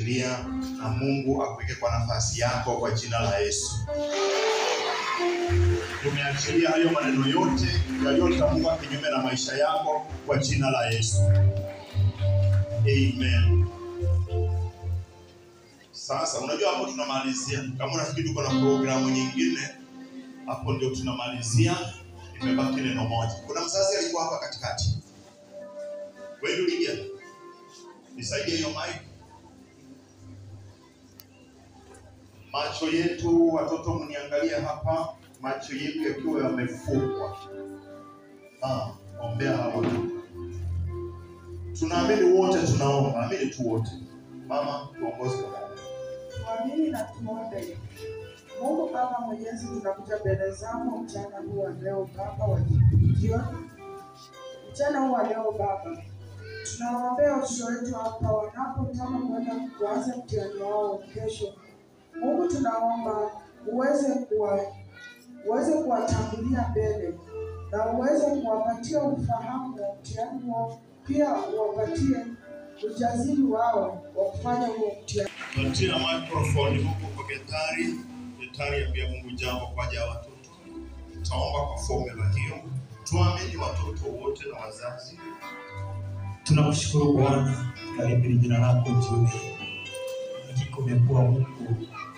tumeachilia, na Mungu akuweke kwa nafasi yako kwa jina la Yesu. Tumeachilia hayo maneno yote yaliyotamkwa kinyume na maisha yako kwa jina la Yesu. Amen. Sasa unajua hapo tunamalizia. Kama unafikiri tuko na programu nyingine, hapo ndio tunamalizia. Imebaki neno moja. Kuna mzazi alikuwa hapa katikati. Wewe uliingia? Nisaidie hiyo mic. Macho yetu watoto mniangalia hapa, macho yetu yakiwa yamefungwa. Ombea hapo. Tunaamini wote, tunaomba. Amini tu wote. Mama, tuongoze kwa Mungu. Tuamini na tuombe. Mungu Baba Mwenyezi, tunakuja mbele zako mchana huu wa leo Baba wa jioni. Mchana huu wa leo Baba, tunawaombea watoto wetu hapa wanapotaka kwenda kuanza mtihani wao kesho. Mungu tunaomba uweze kuwatangulia mbele na uweze kuwapatia ufahamu wa mtihani wao, pia uwapatie ujasiri wao wa kufanya huo mtihani. Tunatia microphone huko kwa Getari ambia Mungu jambo kwa ajili ya watoto. Tutaomba kwa formula hiyo. Tuamini watoto wote na wazazi. Tunakushukuru Bwana, karibu jina lako jioni. Hakika umekuwa Mungu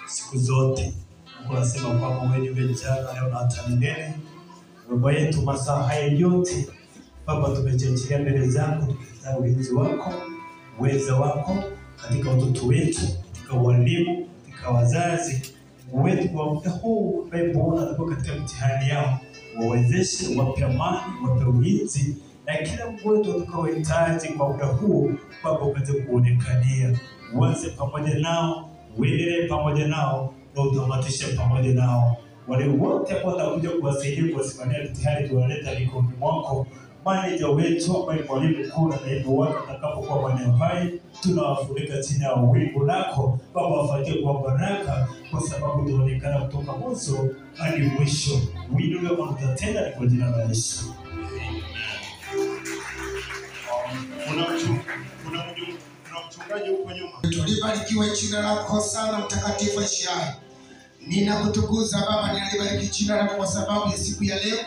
siku zote. Mungu anasema kwamba wewe ni jana leo na hata milele. Baba yetu, masaa haya yote Baba tumejiachilia mbele zako, tukitaka ulinzi wako, uwezo wako katika watoto wetu, katika walimu, katika wazazi wetu kwa muda huu Bwana, tuko katika mtihani yao. Wawezeshe, wape amani, wape ulinzi, na kila mmoja atakaohitaji kwa muda huu Baba upate kuonekania. Uanze pamoja nao, uendelee pamoja nao, na utamatishe pamoja nao. Wale wote ambao watakuja kuwasaidia kuwasimamia mtihani, tuwaleta mikononi mwako. Maneja wetu ambaye mwalimu mkuu na naibu wake atakapokuwa maneno haya, tunawafunika chini ya wingu lako Baba, wafuatie kwa baraka, kwa sababu tunaonekana kutoka mwanzo hadi mwisho. Wingu lako tutatenda ni kwa jina la Yesu. Kuna mchungaji huko nyuma. Tulibarikiwa jina lako sana mtakatifu Ishai. Ninakutukuza Baba, ninalibariki jina lako kwa sababu ya siku ya leo.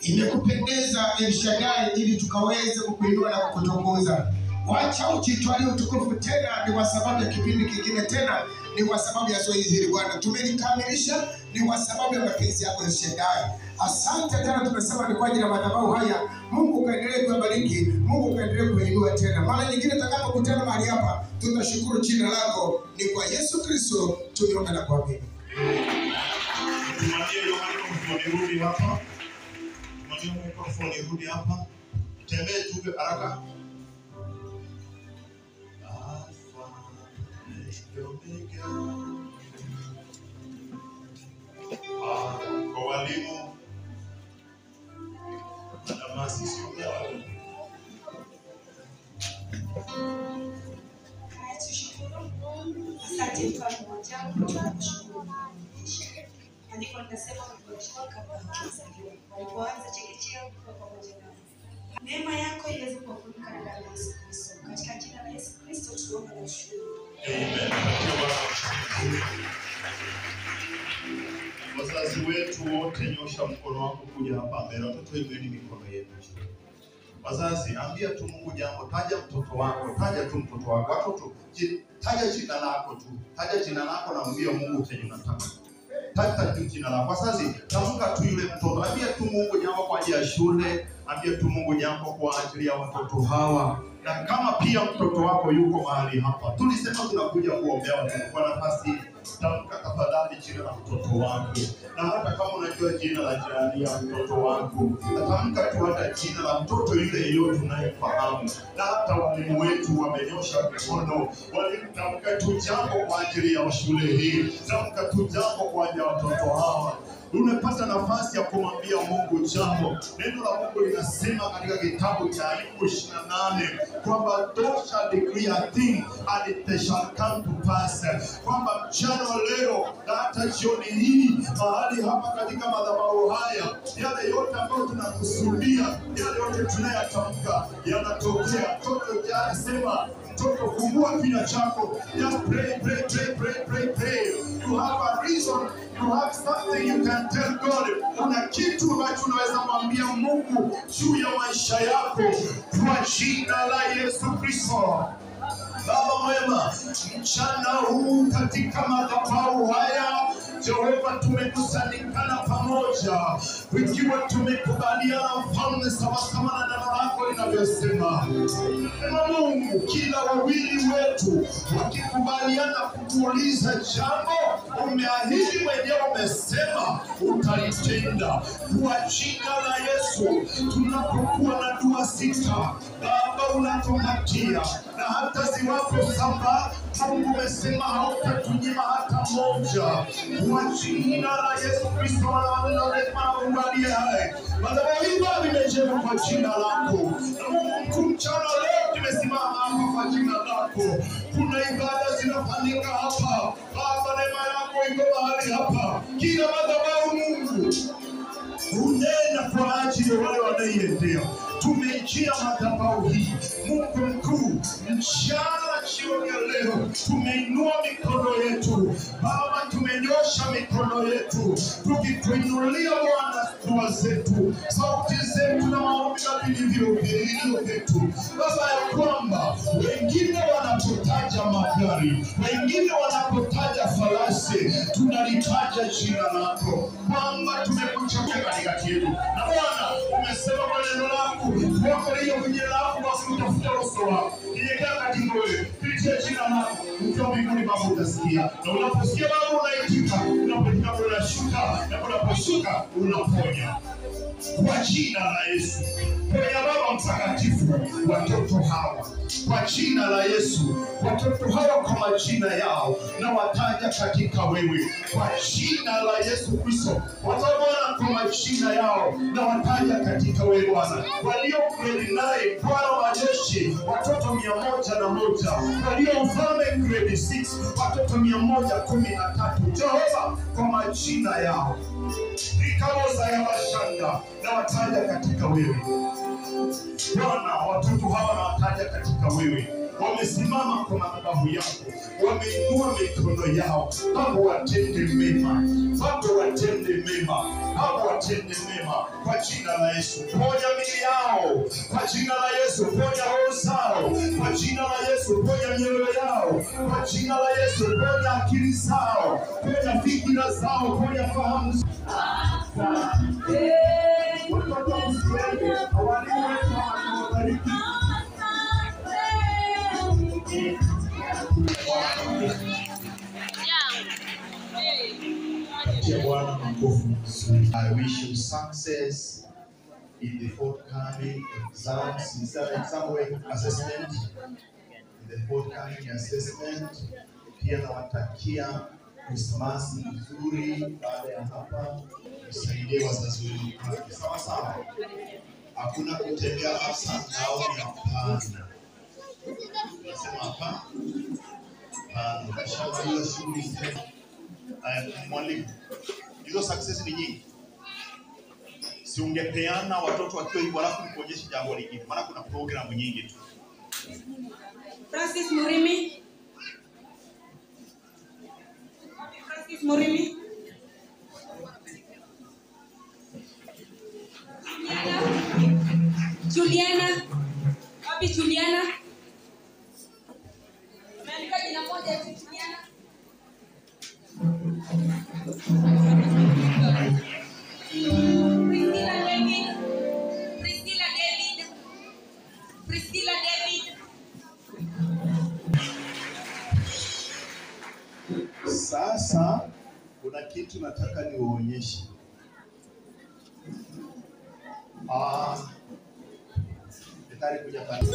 Imekupendeza El Shaddai ili tukaweze kukuinua na kukutukuza. Wacha ujitwalie utukufu tena, ni kwa sababu ya kipindi kingine tena, ni kwa sababu ya zoezi hili Bwana. Tumelikamilisha ni kwa sababu ya mapenzi yako El Shaddai. Asante tena, tumesema ni kwa ajili ya madhabahu haya. Mungu kaendelee kubariki, Mungu kaendelee kuinua tena. Mara nyingine tutakapokutana mahali hapa, tutashukuru jina lako. Ni kwa Yesu Kristo tumeomba na kuamini. Rudi hapa. Mikrofoni rudi hapa. Tembee tu haraka. Kwa walimu na maasisi wao. Asante kwa mmoja andiko linasema kutoka walipoanza chekechea kwa pamoja nao. Neema yako iweze kuwafunika na damu ya Yesu Kristo. Katika jina la Yesu Kristo tuomba na kushukuru. Amen. Wazazi wetu wote, nyosha mkono wako kuja hapa mbele. Watoto inueni mikono yenu. Wazazi, ambia tu Mungu jambo. Taja mtoto wako, taja tu mtoto wako. Watoto, taja jina lako tu. Taja jina lako na mwambie Mungu chenye unataka. Taja tu jina lako. Wazazi, tamka tu yule mtoto. Ambia tu Mungu jambo kwa ajili ya shule. Ambia tu Mungu jambo kwa ajili ya watoto hawa. Na kama pia mtoto wako yuko mahali hapa, tulisema tunakuja kuombea watoto kwa nafasi. Tamka tafadhali jina la mtoto wako. Na hata kama unajua jina la jirani ya mtoto wako, tamka tu hata jina la mtoto yule yeyote unayefahamu. Na hata walimu wetu wamenyosha mikono, walitamka tu jambo kwa ajili ya shule hii. Tamka tu jambo kwa ajili ya watoto hawa. Unapata nafasi ya kumwambia Mungu jambo. Neno la Mungu linasema katika kitabu cha Ayubu 28 kwamba thou shall decree a thing and it shall come to pass. Kwamba mchana leo na hata jioni hii mahali hapa katika madhabahu haya, yale yote ambayo tunakusudia, yale yote tunayatamka yanatokea. Toto anasema mtoto, fungua kinywa chako. Just pray, pray, pray, pray, pray, pray. You have a reason, you have something you can tell God. Kuna kitu ambacho unaweza mwambia Mungu juu ya maisha yako kwa jina la Yesu Kristo. Baba mwema, mchana huu katika madhabahu haya Jehova, tumekusanyikana pamoja ikiwa tumekubaliana Mfalme sawasawa na neno lako linavyosema. Mungu, kila wawili wetu wakikubaliana kukuuliza jambo, umeahidi mwenyewe, umesema utalitenda. Kwa jina la Yesu, tunapokuwa na dua sita, Baba unatupatia, na hata ziwapo saba, Mungu umesema hautatunyima hata moja. Kwa jina la Yesu Kristo na Mungu aliye hai, madhabahu hii imejengwa kwa jina lako. Na Mungu, mchana leo tumesimama hapa kwa jina lako. Kuna ibada zinafanyika hapa Baba, neema yako iko mahali hapa. Kila madhabahu Mungu unena kwa ajili ya wale wanaiendea. Tumejia madhabahu hii Mungu mkuu, mchana jioni ya leo tumeinua mikono yetu Baba, tumenyosha mikono yetu tukikuinulia Bwana dua zetu, sauti zetu na maombi na vilivyo vyetu Baba, ya kwamba wengine wanapotaja magari, wengine wanapotaja farasi, tunalitaja jina lako kwamba tumekuchagua katikati yetu. Na Bwana umesema kwa neno lako wako leo kwenye lako basi utafuta uso wako. Nimekaa katika wewe, kupitia jina lako, ukiwa mbinguni Baba utasikia. Na unaposikia Baba unaitika, unapoitika unashuka, na unaposhuka unaponya. Kwa jina la Yesu, ponya Baba mtakatifu watoto hawa. Kwa jina la Yesu, watoto hawa kwa majina yao na wataja katika wewe. Kwa jina la Yesu Kristo, watoto Bwana kwa majina yao na wataja katika wewe Bwana. Walio grade 9 Bwana wa majeshi watoto 101, walio mfalme grade 6 watoto 113. Jehova kwa majina yao ikaoza ya mashanga na wataja katika wewe Bwana. Watoto hawa na wataja katika wewe, wamesimama kwa madhabahu yako, wameinua mikono yao. Baba watende mema, Baba watende mema, Baba watende mema kwa jina la Yesu. Ponya miili yao kwa jina la Yesu, ponya roho zao kwa jina la Yesu, ponya mioyo yao kwa jina la Yesu, ponya akili zao, ponya fikira zao, ponya fahamu zao. I wish you success in the forthcoming exams, assessment, in the forthcoming assessment. Pia nawatakia Christmas nzuri. Baada ya hapa usaidie wazazi wenu. Sawa sawa. Hakuna kutembea hasa nao ni hapana. Nasema hapa. Kashamaliza shughuli zetu. Mwalimu, hizo success ni nyingi. Si ungepeana watoto wakiwa hivyo alafu nikuonyeshe jambo lingine. Maana kuna programu nyingi tu. Francis Murimi. Francis Murimi. Juliana. Wapi Juliana? Naandika jina moja tu Juliana. Priscilla David. Sasa kuna kitu nataka niwaonyeshe. Tayari kuja pale.